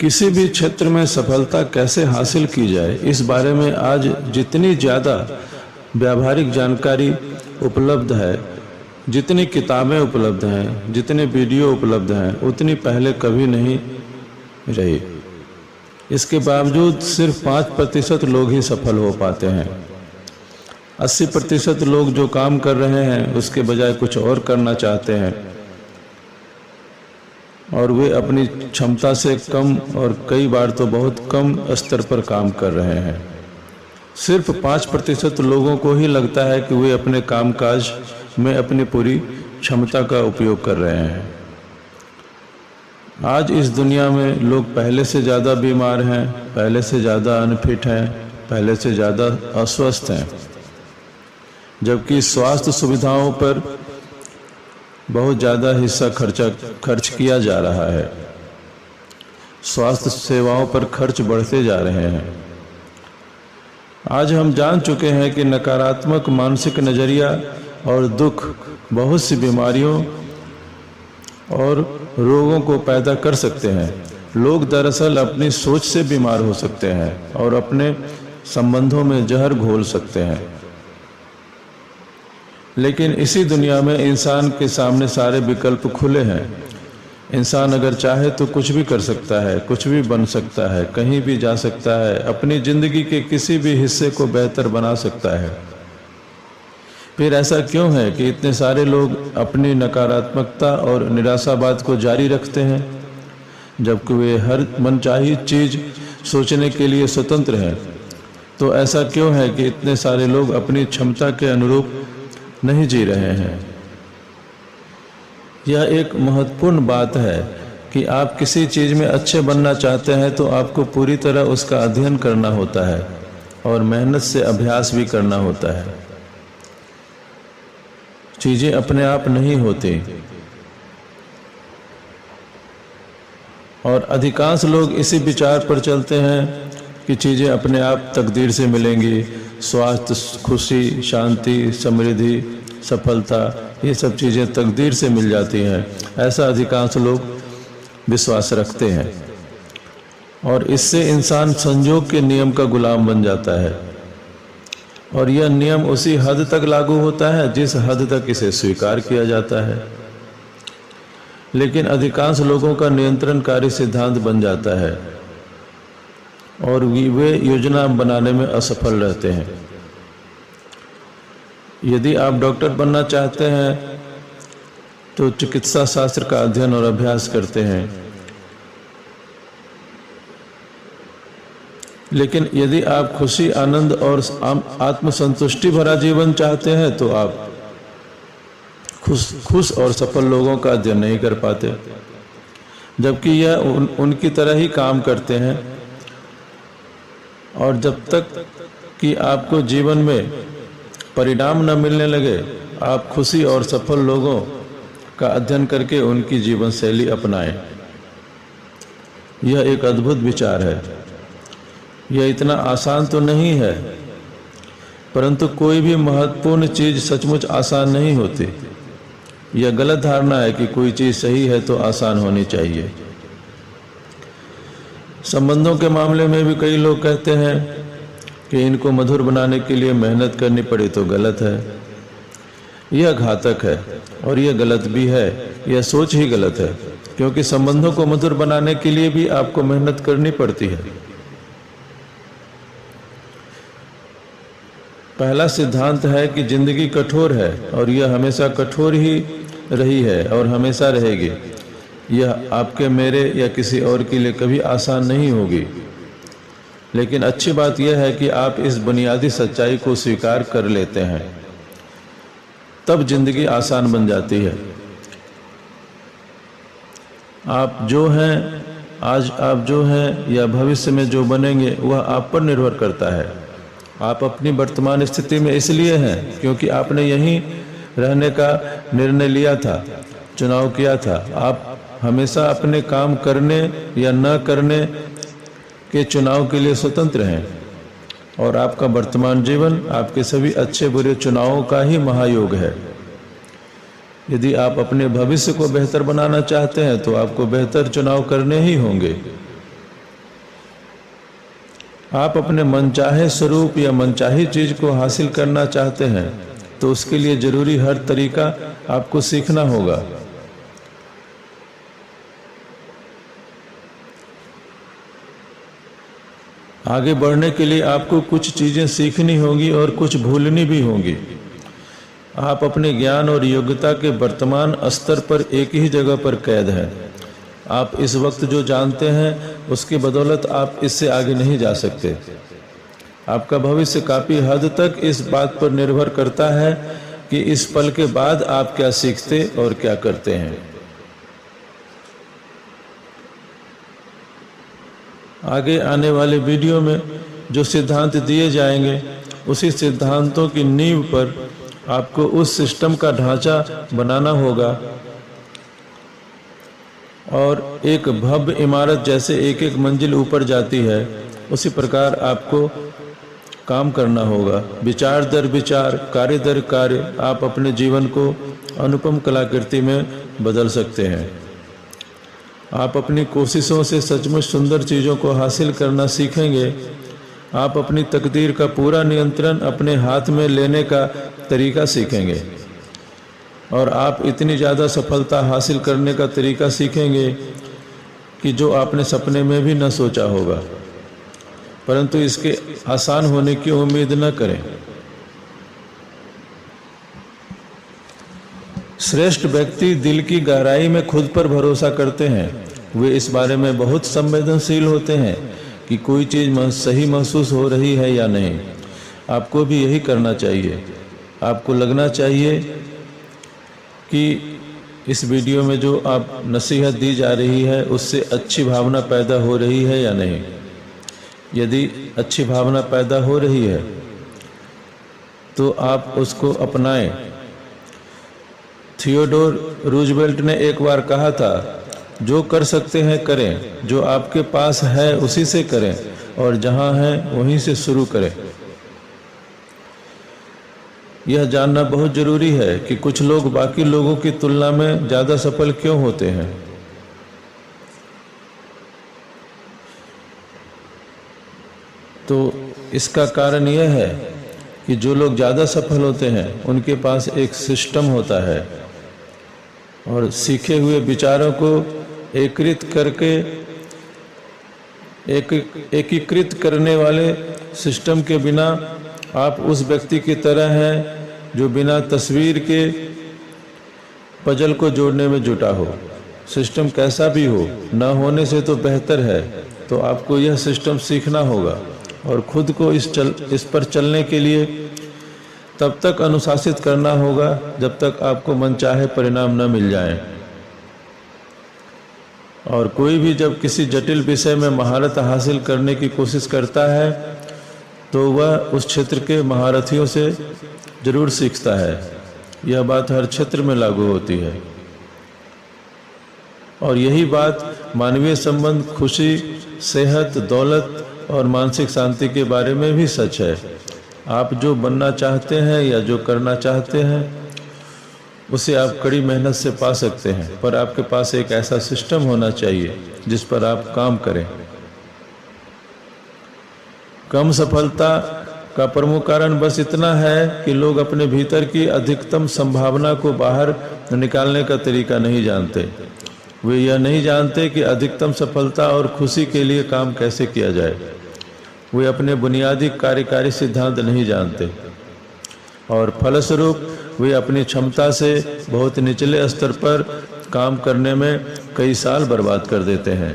किसी भी क्षेत्र में सफलता कैसे हासिल की जाए, इस बारे में आज जितनी ज़्यादा व्यावहारिक जानकारी उपलब्ध है, जितनी किताबें उपलब्ध हैं, जितने वीडियो उपलब्ध हैं, उतनी पहले कभी नहीं रही। इसके बावजूद सिर्फ 5% लोग ही सफल हो पाते हैं। 80% लोग जो काम कर रहे हैं उसके बजाय कुछ और करना चाहते हैं और वे अपनी क्षमता से कम और कई बार तो बहुत कम स्तर पर काम कर रहे हैं। सिर्फ 5% लोगों को ही लगता है कि वे अपने कामकाज में अपनी पूरी क्षमता का उपयोग कर रहे हैं। आज इस दुनिया में लोग पहले से ज़्यादा बीमार हैं, पहले से ज़्यादा अनफिट हैं, पहले से ज़्यादा अस्वस्थ हैं, जबकि स्वास्थ्य सुविधाओं पर बहुत ज़्यादा हिस्सा खर्च किया जा रहा है। स्वास्थ्य सेवाओं पर खर्च बढ़ते जा रहे हैं। आज हम जान चुके हैं कि नकारात्मक मानसिक नज़रिया और दुख बहुत सी बीमारियों और रोगों को पैदा कर सकते हैं। लोग दरअसल अपनी सोच से बीमार हो सकते हैं और अपने संबंधों में जहर घोल सकते हैं। लेकिन इसी दुनिया में इंसान के सामने सारे विकल्प खुले हैं। इंसान अगर चाहे तो कुछ भी कर सकता है, कुछ भी बन सकता है, कहीं भी जा सकता है, अपनी ज़िंदगी के किसी भी हिस्से को बेहतर बना सकता है। फिर ऐसा क्यों है कि इतने सारे लोग अपनी नकारात्मकता और निराशावाद को जारी रखते हैं, जबकि वे हर मनचाही चीज़ सोचने के लिए स्वतंत्र हैं? तो ऐसा क्यों है कि इतने सारे लोग अपनी क्षमता के अनुरूप नहीं जी रहे हैं? यह एक महत्वपूर्ण बात है कि आप किसी चीज़ में अच्छे बनना चाहते हैं तो आपको पूरी तरह उसका अध्ययन करना होता है और मेहनत से अभ्यास भी करना होता है। चीज़ें अपने आप नहीं होती और अधिकांश लोग इसी विचार पर चलते हैं कि चीज़ें अपने आप तकदीर से मिलेंगी। स्वास्थ्य, खुशी, शांति, समृद्धि, सफलता, ये सब चीज़ें तकदीर से मिल जाती हैं। ऐसा अधिकांश लोग विश्वास रखते हैं और इससे इंसान संयोग के नियम का गुलाम बन जाता है और यह नियम उसी हद तक लागू होता है जिस हद तक इसे स्वीकार किया जाता है। लेकिन अधिकांश लोगों का नियंत्रणकारी सिद्धांत बन जाता है और वे योजना बनाने में असफल रहते हैं। यदि आप डॉक्टर बनना चाहते हैं तो चिकित्सा शास्त्र का अध्ययन और अभ्यास करते हैं, लेकिन यदि आप खुशी, आनंद और आत्मसंतुष्टि भरा जीवन चाहते हैं तो आप खुश और सफल लोगों का अध्ययन नहीं कर पाते, जबकि यह उनकी तरह ही काम करते हैं। और जब तक कि आपको जीवन में परिणाम न मिलने लगे, आप खुशी और सफल लोगों का अध्ययन करके उनकी जीवन शैली अपनाएं। यह एक अद्भुत विचार है। यह इतना आसान तो नहीं है, परंतु कोई भी महत्वपूर्ण चीज़ सचमुच आसान नहीं होती। यह गलत धारणा है कि कोई चीज़ सही है तो आसान होनी चाहिए। संबंधों के मामले में भी कई लोग कहते हैं कि इनको मधुर बनाने के लिए मेहनत करनी पड़ी तो गलत है। यह घातक है और यह गलत भी है। यह सोच ही गलत है, क्योंकि संबंधों को मधुर बनाने के लिए भी आपको मेहनत करनी पड़ती है। पहला सिद्धांत है कि जिंदगी कठोर है और यह हमेशा कठोर ही रही है और हमेशा रहेगी। यह आपके, मेरे या किसी और के लिए कभी आसान नहीं होगी। लेकिन अच्छी बात यह है कि आप इस बुनियादी सच्चाई को स्वीकार कर लेते हैं, तब जिंदगी आसान बन जाती है। आप जो हैं, आज आप जो हैं या भविष्य में जो बनेंगे, वह आप पर निर्भर करता है। आप अपनी वर्तमान स्थिति में इसलिए हैं क्योंकि आपने यहीं रहने का निर्णय लिया था, चुनाव किया था। आप हमेशा अपने काम करने या न करने के चुनाव के लिए स्वतंत्र हैं और आपका वर्तमान जीवन आपके सभी अच्छे बुरे चुनावों का ही महायोग है। यदि आप अपने भविष्य को बेहतर बनाना चाहते हैं तो आपको बेहतर चुनाव करने ही होंगे। आप अपने मनचाहे स्वरूप या मनचाही चीज को हासिल करना चाहते हैं तो उसके लिए जरूरी हर तरीका आपको सीखना होगा। आगे बढ़ने के लिए आपको कुछ चीजें सीखनी होंगी और कुछ भूलनी भी होंगी। आप अपने ज्ञान और योग्यता के वर्तमान स्तर पर एक ही जगह पर कैद हैं। आप इस वक्त जो जानते हैं उसकी बदौलत आप इससे आगे नहीं जा सकते। आपका भविष्य काफी हद तक इस बात पर निर्भर करता है कि इस पल के बाद आप क्या सीखते और क्या करते हैं। आगे आने वाले वीडियो में जो सिद्धांत दिए जाएंगे उसी सिद्धांतों की नींव पर आपको उस सिस्टम का ढांचा बनाना होगा और एक भव्य इमारत जैसे एक एक मंजिल ऊपर जाती है उसी प्रकार आपको काम करना होगा। विचार दर विचार, कार्य दर कार्य आप अपने जीवन को अनुपम कलाकृति में बदल सकते हैं। आप अपनी कोशिशों से सचमुच सुंदर चीज़ों को हासिल करना सीखेंगे। आप अपनी तकदीर का पूरा नियंत्रण अपने हाथ में लेने का तरीका सीखेंगे और आप इतनी ज़्यादा सफलता हासिल करने का तरीका सीखेंगे कि जो आपने सपने में भी न सोचा होगा। परंतु इसके आसान होने की उम्मीद न करें। श्रेष्ठ व्यक्ति दिल की गहराई में खुद पर भरोसा करते हैं। वे इस बारे में बहुत संवेदनशील होते हैं कि कोई चीज़ सही महसूस हो रही है या नहीं। आपको भी यही करना चाहिए। आपको लगना चाहिए कि इस वीडियो में जो आप नसीहत दी जा रही है उससे अच्छी भावना पैदा हो रही है या नहीं। यदि अच्छी भावना पैदा हो रही है तो आप उसको अपनाएं। थियोडोर रूजवेल्ट ने एक बार कहा था, जो कर सकते हैं करें, जो आपके पास है उसी से करें और जहां है वहीं से शुरू करें। यह जानना बहुत जरूरी है कि कुछ लोग बाकी लोगों की तुलना में ज़्यादा सफल क्यों होते हैं। तो इसका कारण यह है कि जो लोग ज़्यादा सफल होते हैं उनके पास एक सिस्टम होता है और सीखे हुए विचारों को एकीकृत करने वाले सिस्टम के बिना आप उस व्यक्ति की तरह हैं जो बिना तस्वीर के पजल को जोड़ने में जुटा हो। सिस्टम कैसा भी हो, न होने से तो बेहतर है। तो आपको यह सिस्टम सीखना होगा और खुद को इस पर चलने के लिए तब तक अनुशासित करना होगा जब तक आपको मनचाहे परिणाम न मिल जाएं। और कोई भी जब किसी जटिल विषय में महारत हासिल करने की कोशिश करता है तो वह उस क्षेत्र के महारथियों से जरूर सीखता है। यह बात हर क्षेत्र में लागू होती है और यही बात मानवीय संबंध, खुशी, सेहत, दौलत और मानसिक शांति के बारे में भी सच है। आप जो बनना चाहते हैं या जो करना चाहते हैं उसे आप कड़ी मेहनत से पा सकते हैं, पर आपके पास एक ऐसा सिस्टम होना चाहिए जिस पर आप काम करें। कम सफलता का प्रमुख कारण बस इतना है कि लोग अपने भीतर की अधिकतम संभावना को बाहर निकालने का तरीका नहीं जानते। वे यह नहीं जानते कि अधिकतम सफलता और खुशी के लिए काम कैसे किया जाए। वे अपने बुनियादी कार्यकारी सिद्धांत नहीं जानते और फलस्वरूप वे अपनी क्षमता से बहुत निचले स्तर पर काम करने में कई साल बर्बाद कर देते हैं।